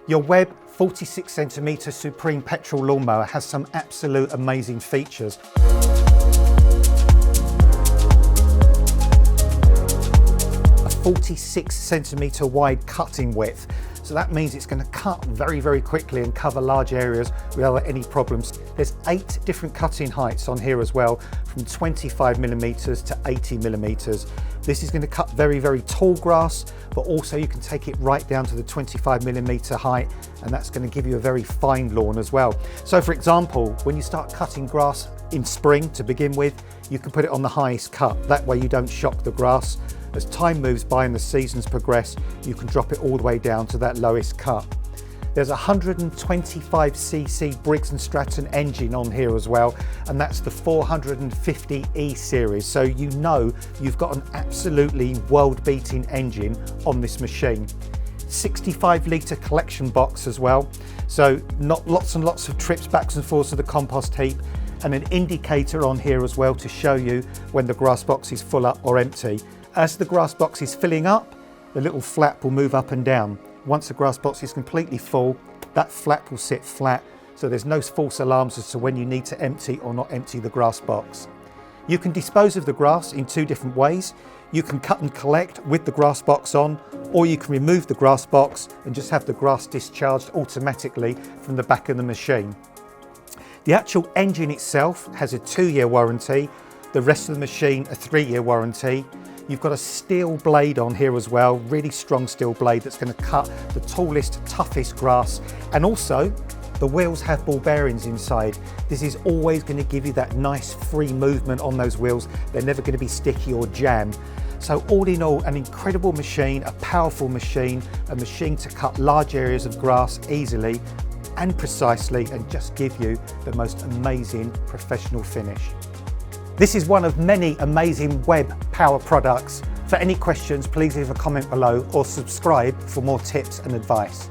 Your Webb 46cm Supreme Petrol Lawnmower has some absolute amazing features. A 46cm wide cutting width. So that means it's going to cut very, very quickly and cover large areas without any problems. There's 8 different cutting heights on here as well, from 25mm to 80mm. This is going to cut very, very tall grass, but also you can take it right down to the 25mm height, and that's going to give you a very fine lawn as well. So for example, when you start cutting grass in spring to begin with, you can put it on the highest cut. That way you don't shock the grass. As time moves by and the seasons progress, you can drop it all the way down to that lowest cut. There's a 125cc Briggs Stratton engine on here as well, and that's the 450E series. So you know you've got an absolutely world-beating engine on this machine. 65-litre collection box as well, so not lots and lots of trips backs and forths to the compost heap, and an indicator on here as well to show you when the grass box is full up or empty. As the grass box is filling up, the little flap will move up and down. Once the grass box is completely full, that flap will sit flat, so there's no false alarms as to when you need to empty or not empty the grass box. You can dispose of the grass in 2 different ways. You can cut and collect with the grass box on, or you can remove the grass box and just have the grass discharged automatically from the back of the machine. The actual engine itself has a 2-year warranty, the rest of the machine a 3-year warranty. You've got a steel blade on here as well, really strong steel blade that's going to cut the tallest, toughest grass. And also, the wheels have ball bearings inside. This is always going to give you that nice free movement on those wheels. They're never going to be sticky or jammed. So all in all, an incredible machine, a powerful machine, a machine to cut large areas of grass easily and precisely, and just give you the most amazing professional finish. This is one of many amazing Webb power products. For any questions, please leave a comment below or subscribe for more tips and advice.